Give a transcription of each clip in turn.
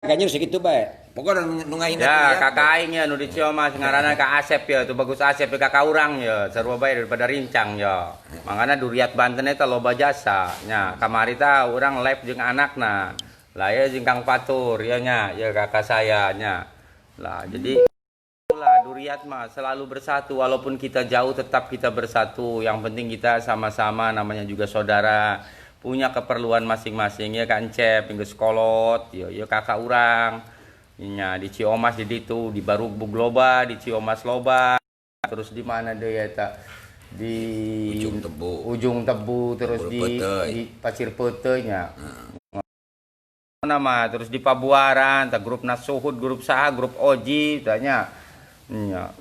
Kayaknya segitu baik. Pokoknya nungahin Ya, kakak aing ya nu di Ciomas ngaranna Kak Asep ya, tuh bagus Asep ya kakak urang ya, sarua bae daripada rincang ya. Makanya duriat Banten eta loba jasa nya. Kamari tah urang live jeung anakna. Lah ya jeung Kang Fatur ya nya, ya kakak saya nya. Lah jadi itulah duriat mah selalu bersatu walaupun kita jauh tetap kita bersatu. Yang penting kita sama-sama namanya juga saudara. Punya keperluan masing-masing ya kan Cep, geus kolot, ya kakak urang. Nya di Ciomas di ditu, di Barugbug loba, di Ciomas loba. Terus di mana deh ya ta? Di Ujung Tebu terus di Pasir Peuteuy nya. Nama terus di Pabuaran, ta grup Nasuhud, grup Saha, grup Oji tanya. Nya.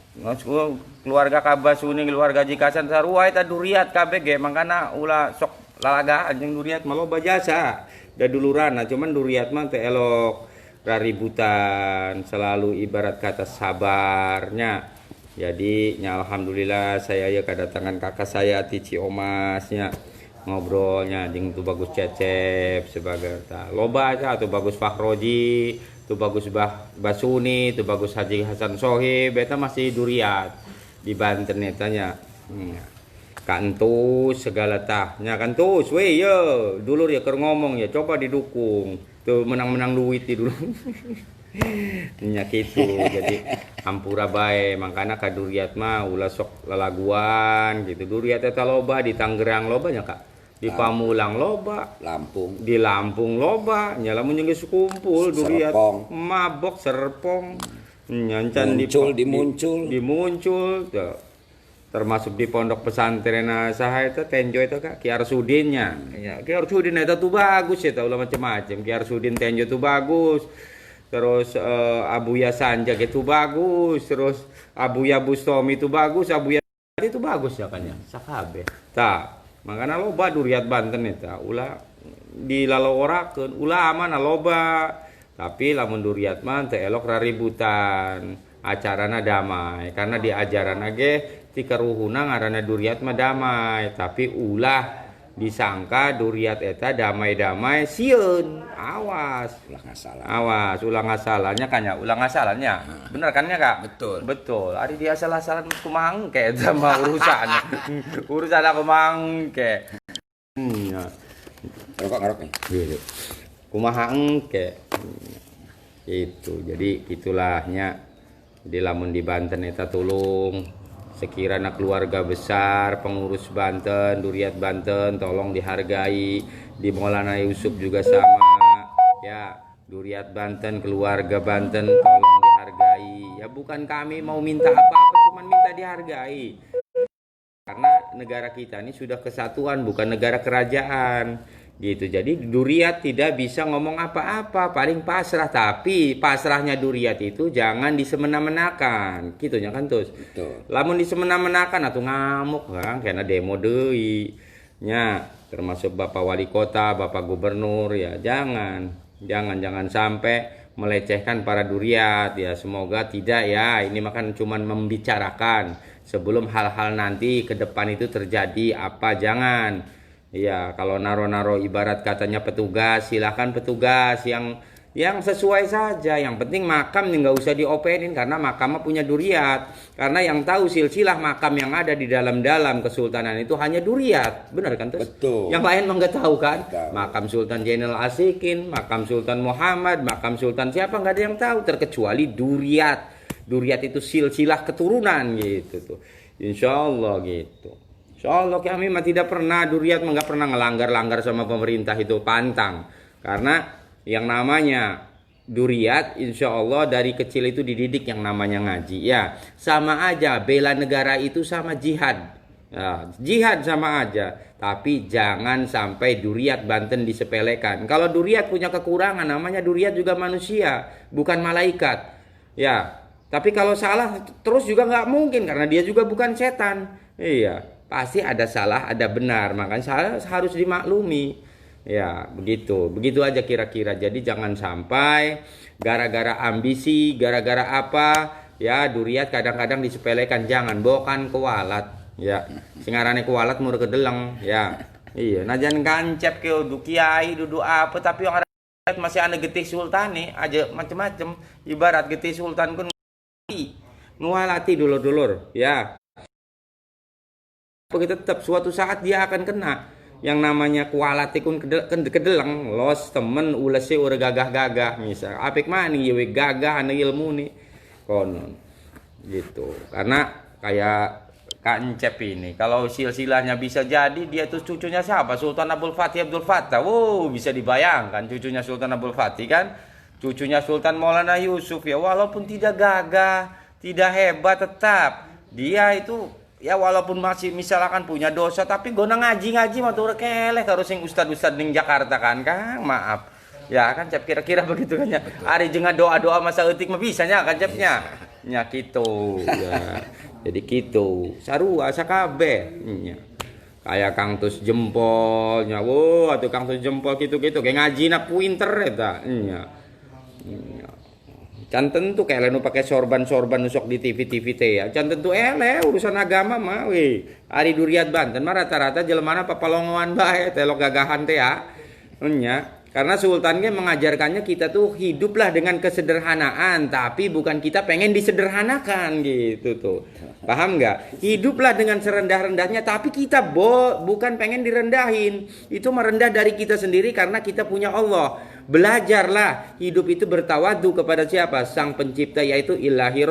Keluarga Kabasuni, keluarga Jikasan sarua eta duriat kabeh ge mangkana ulah sok lalagaan jeung duriat mah loba jasa. Da dulurana cuman duriat mah teh elok raributan selalu ibarat kata sabarnya. Jadi nya alhamdulillah saya ya kedatangan kakak saya di Ciomasnya ngobrolnya jeung tuh bagus Cecep sebagai ta loba aja tuh bagus Fahroji tuh bagus Basuni tuh bagus Haji Hasan Sohib eta masih duriat di Banten etanya. Kak Entus segala tahnya kan Entus weh ya dulur ya keur ngomong ya coba didukung tuh menang-menang duit dulu nya gitu. Jadi hampura bae mangkana ka duriat mah ulah sok lalaguan gitu. Duriat eta loba di Tangerang loba nya Kak, di Pamulang loba, di Lampung loba nya lamun geus kumpul duriat mabok serpong nyancan dimuncul tuh. Termasuk di pondok pesantren saha eta tenjo eta Kak Ki Arsudin nya. Ya, Ki Arsudin eta tuh bagus eta ulah macam-macam. Ki Arsudin tenjo tuh bagus. Terus Abuya Sanja gitu bagus. Terus Abuya Bustomi itu bagus, Abuya itu bagus ya kan ya. Sakabeh. Tah, makana loba duriat Banten eta ulah dilaloorakeun, ulah amanah loba. Tapi lamun duriat mah teh elok raributan. Acarana damai karena di ajaran ge ti karuhuna ngaranna duriat mah damai, tapi ulah disangka duriat eta damai-damai sieun. Awas ulah ngasalahnya kan ya, ulah ngasalahnya. Bener kan ya Kak? Betul. Ari dia salah-salah kumaha engke eta mah urusan. Urusan aku mangke. Ya. Ngerok nih. Gitu. Kumaha engke. Itu. Jadi itulahnya di lamun di Banten eta tulung sekiranya keluarga besar pengurus Banten, duriat Banten tolong dihargai. Di Maulana Yusuf juga sama ya, duriat Banten, keluarga Banten tolong dihargai. Ya bukan kami mau minta apa-apa, cuman minta dihargai. Karena negara kita ini sudah kesatuan, bukan negara kerajaan. Gitu. Jadi duriat tidak bisa ngomong apa-apa, paling pasrah. Tapi pasrahnya duriat itu jangan disemena-menakan. Gitu nya kan Tus. Lamun disemena-menakan atuh ngamuk kan karena demo deui. Nya termasuk Bapak Wali Kota, Bapak Gubernur ya jangan sampai melecehkan para duriat ya. Semoga tidak ya. Ini makan cuman membicarakan sebelum hal-hal nanti ke depan itu terjadi apa jangan. Iya, kalau naro-naro ibarat katanya petugas, silakan petugas yang sesuai saja. Yang penting makam nggak usah diopenin karena makam punya duriat. Karena yang tahu silsilah makam yang ada di dalam-dalam kesultanan itu hanya duriat, benar kan Terus? Betul. Yang lain nggak tahu kan? Makam Sultan Jainal Asikin, makam Sultan Muhammad, makam Sultan siapa nggak ada yang tahu terkecuali duriat. Duriat itu silsilah keturunan gitu tuh. Insya Allah gitu. Insyaallah kami mah tidak pernah duriat nggak pernah ngelanggar sama pemerintah itu pantang. Karena yang namanya duriat insya Allah dari kecil itu dididik yang namanya ngaji ya. Sama aja bela negara itu sama jihad ya, jihad sama aja. Tapi jangan sampai duriat Banten disepelekan. Kalau duriat punya kekurangan namanya duriat juga manusia bukan malaikat ya. Tapi kalau salah terus juga nggak mungkin karena dia juga bukan setan. Iya. Pasti ada salah, ada benar, makanya salah harus dimaklumi. Ya, begitu aja kira-kira. Jadi jangan sampai gara-gara ambisi, gara-gara apa, ya duriat kadang-kadang disepelekan. Jangan bokan kualat, ya. Singarane kualat mur kedeleng, ya. Iya, najan kancep ke kiai dudu apa tapi orang masih ada getih sultan nih aja macem-macem, ibarat getih sultan pun ngualati dulur-dulur ya. Begitu tetap suatu saat dia akan kena yang namanya kualati kun kedeleng los temen ulesi ure gagah-gagah misal apik mani yewe gagah ane ilmu nih konon gitu. Karena kayak Kak Encep ini kalau silsilahnya bisa jadi dia tuh cucunya siapa, Sultan Abdul Fatih Abdul Fattah. Wow, bisa dibayangkan cucunya Sultan Abdul Fatih kan, cucunya Sultan Maulana Yusuf ya, walaupun tidak gagah tidak hebat tetap dia itu ya walaupun masih misalkan punya dosa tapi gona ngaji mah tuh keleh harus yang ustad-ustad ning Jakarta kan Kang, maaf ya kan Cep, kira-kira begitu kan ya. Ari jeung doa-doa masa eutik mah bisa nya kan Cepnya nya gitu ya. Jadi gitu sarua sakabeh nya kayak Kang Tus Jempolnya, wo atuh Kang Tus Jempol gitu-gitu kayak ngajina pinter eta nya. Can tentu kayak lenu pakai sorban nusok di TV teh ya. Can tentu urusan agama mah we. Ari Duriat Banten mah rata-rata jelemana papalongoan bae telok gagahan teh ya. Nya, karena sultan ge mengajarkannya kita tuh hiduplah dengan kesederhanaan, tapi bukan kita pengen disederhanakan gitu tuh. Paham nggak? Hiduplah dengan serendah-rendahnya, tapi kita bukan pengen direndahin. Itu merendah dari kita sendiri karena kita punya Allah. Belajarlah hidup itu bertawadu kepada siapa? Sang pencipta, yaitu ilahi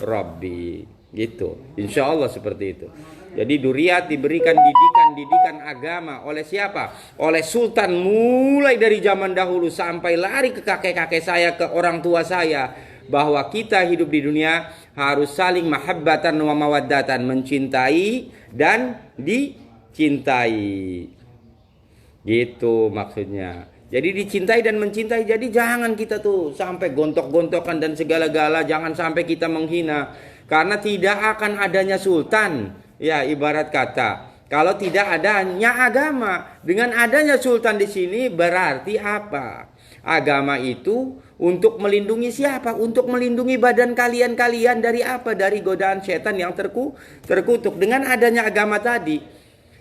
Rabbi. Gitu. Insya Allah seperti itu. Jadi Duriat diberikan didikan agama oleh siapa? Oleh sultan mulai dari zaman dahulu sampai lari ke kakek-kakek saya, ke orang tua saya, bahwa kita hidup di dunia harus saling mahabbatan wa mawaddatan, mencintai dan dicintai. Gitu maksudnya. Jadi dicintai dan mencintai. Jadi jangan kita tuh sampai gontok-gontokan dan segala-gala, jangan sampai kita menghina. Karena tidak akan adanya sultan. Ya ibarat kata, kalau tidak adanya agama, dengan adanya sultan di sini berarti apa? Agama itu untuk melindungi siapa? Untuk melindungi badan kalian dari apa? Dari godaan setan yang terkutuk. Dengan adanya agama tadi,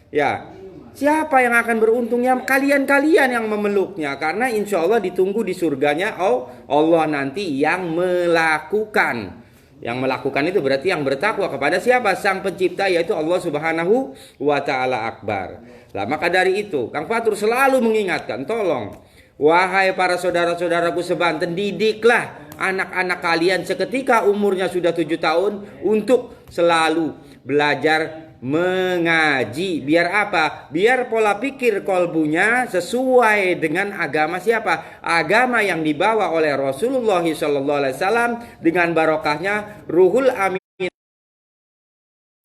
ya siapa yang akan beruntungnya? Kalian yang memeluknya. Karena insya Allah ditunggu di surganya Allah nanti yang melakukan. Yang melakukan itu berarti yang bertakwa kepada siapa? Sang pencipta, yaitu Allah Subhanahu wa Ta'ala Akbar. Lah maka dari itu Kang Fatur selalu mengingatkan, tolong wahai para saudara-saudaraku sebanten, didiklah anak-anak kalian seketika umurnya sudah 7 tahun untuk selalu belajar mengaji. Biar apa? Biar pola pikir kolbunya sesuai dengan agama siapa? Agama yang dibawa oleh Rasulullah SAW dengan barokahnya Ruhul Amin,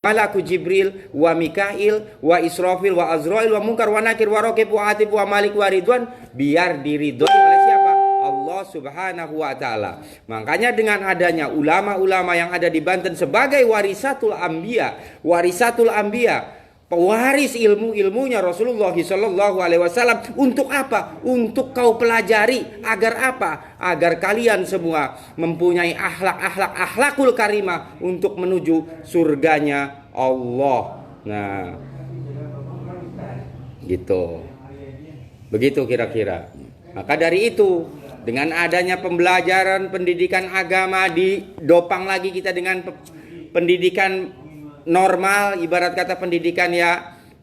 Malaku Jibril wa Mikail wa Israfil wa Azrail wa Munkar wa Nakir wa Raqib wa Atib wa Malik wa Ridwan, biar diridhoi oleh siapa? Allah Subhanahu wa Ta'ala. Makanya dengan adanya ulama-ulama yang ada di Banten sebagai warisatul anbiya, pewaris ilmu-ilmunya Rasulullah sallallahu alaihi wasallam, untuk apa? Untuk kau pelajari agar apa? Agar kalian semua mempunyai akhlakul karimah untuk menuju surganya Allah. Nah, gitu. Begitu kira-kira. Maka dari itu, dengan adanya pembelajaran pendidikan agama, didopang lagi kita dengan pendidikan normal, ibarat kata pendidikan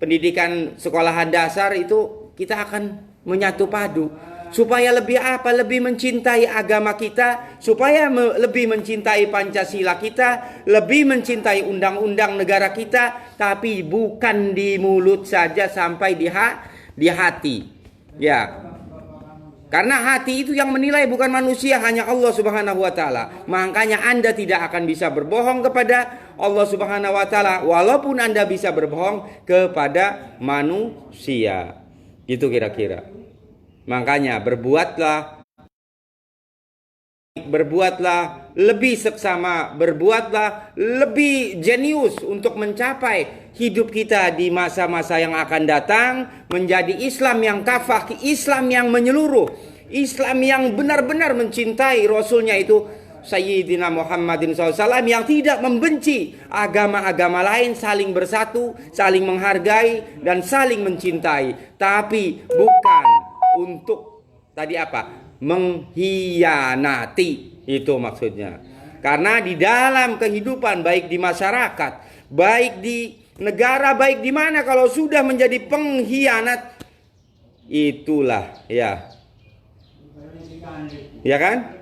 pendidikan sekolahan dasar, itu kita akan menyatu padu. Supaya lebih apa? Lebih mencintai agama kita, supaya lebih mencintai Pancasila kita, lebih mencintai undang-undang negara kita, tapi bukan di mulut saja, sampai di hati. Ya. Karena hati itu yang menilai, bukan manusia, hanya Allah Subhanahu wa Ta'ala. Makanya Anda tidak akan bisa berbohong kepada Allah Subhanahu wa Ta'ala, walaupun Anda bisa berbohong kepada manusia. Gitu kira-kira. Makanya berbuatlah lebih seksama, berbuatlah lebih jenius untuk mencapai hidup kita di masa-masa yang akan datang menjadi Islam yang kafah, Islam yang menyeluruh, Islam yang benar-benar mencintai Rasulnya itu Sayyidina Muhammadin SAW, yang tidak membenci agama-agama lain, saling bersatu, saling menghargai dan saling mencintai, tapi bukan untuk tadi apa? mengkhianati. Itu maksudnya. Karena di dalam kehidupan, baik di masyarakat, baik di negara, baik di mana, kalau sudah menjadi pengkhianat, itulah ya kan?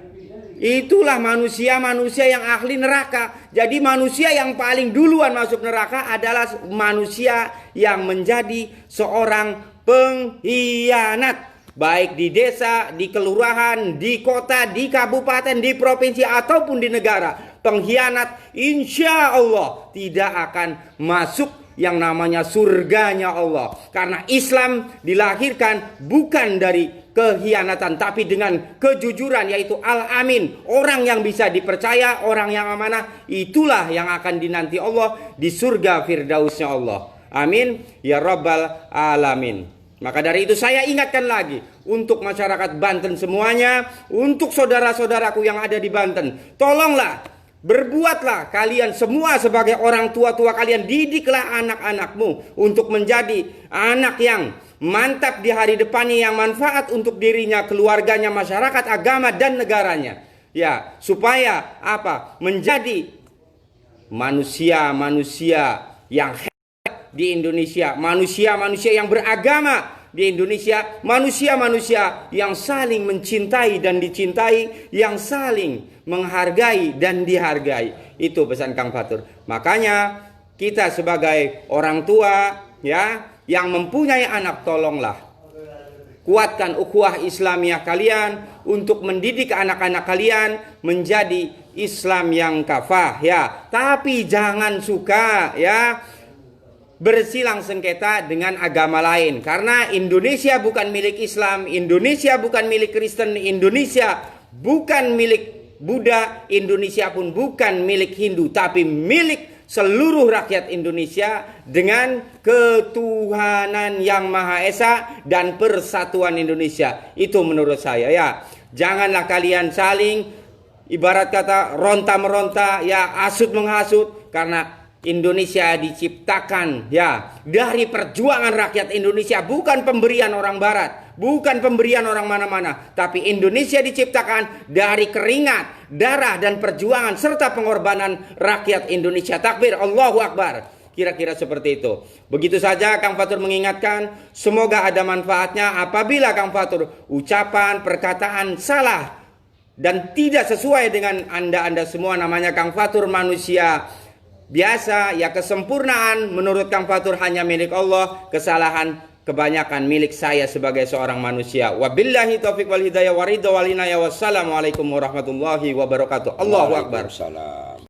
Itulah manusia-manusia yang ahli neraka. Jadi manusia yang paling duluan masuk neraka adalah manusia yang menjadi seorang pengkhianat. Baik di desa, di kelurahan, di kota, di kabupaten, di provinsi, ataupun di negara. Pengkhianat insya Allah tidak akan masuk yang namanya surganya Allah. Karena Islam dilahirkan bukan dari kekhianatan, tapi dengan kejujuran, yaitu al-amin, orang yang bisa dipercaya, orang yang amanah. Itulah yang akan dinanti Allah di surga firdausnya Allah. Amin ya rabbal alamin. Maka dari itu saya ingatkan lagi untuk masyarakat Banten semuanya, untuk saudara-saudaraku yang ada di Banten, tolonglah, berbuatlah kalian semua sebagai orang tua-tua kalian, didiklah anak-anakmu untuk menjadi anak yang mantap di hari depannya, yang manfaat untuk dirinya, keluarganya, masyarakat, agama, dan negaranya. Ya, supaya apa? Menjadi manusia-manusia yang hebat di Indonesia, manusia-manusia yang beragama di Indonesia, manusia-manusia yang saling mencintai dan dicintai, yang saling menghargai dan dihargai. Itu pesan Kang Fatur. Makanya kita sebagai orang tua ya yang mempunyai anak, tolonglah kuatkan ukhuwah Islamiyah kalian untuk mendidik anak-anak kalian menjadi Islam yang kafah ya. Tapi jangan suka ya bersilang sengketa dengan agama lain, karena Indonesia bukan milik Islam, Indonesia bukan milik Kristen, Indonesia bukan milik Buddha, Indonesia pun bukan milik Hindu, tapi milik seluruh rakyat Indonesia dengan ketuhanan yang Maha Esa dan persatuan Indonesia. Itu menurut saya ya. Janganlah kalian saling ibarat kata ronta-meronta ya, asut menghasut, karena Indonesia diciptakan ya dari perjuangan rakyat Indonesia, bukan pemberian orang barat, bukan pemberian orang mana-mana, tapi Indonesia diciptakan dari keringat, darah, dan perjuangan serta pengorbanan rakyat Indonesia. Takbir, Allahu Akbar. Kira-kira seperti itu. Begitu saja Kang Fatur mengingatkan, semoga ada manfaatnya. Apabila Kang Fatur ucapan, perkataan salah dan tidak sesuai dengan Anda semua, namanya Kang Fatur manusia biasa ya, kesempurnaan menurut Kang Fatur hanya milik Allah, kesalahan kebanyakan milik saya sebagai seorang manusia. Wabillahi taufiq wal hidayah wa ridha wal inayah. Wassalamualaikum warahmatullahi wabarakatuh. Allahu Akbar. Waalaikumsalam.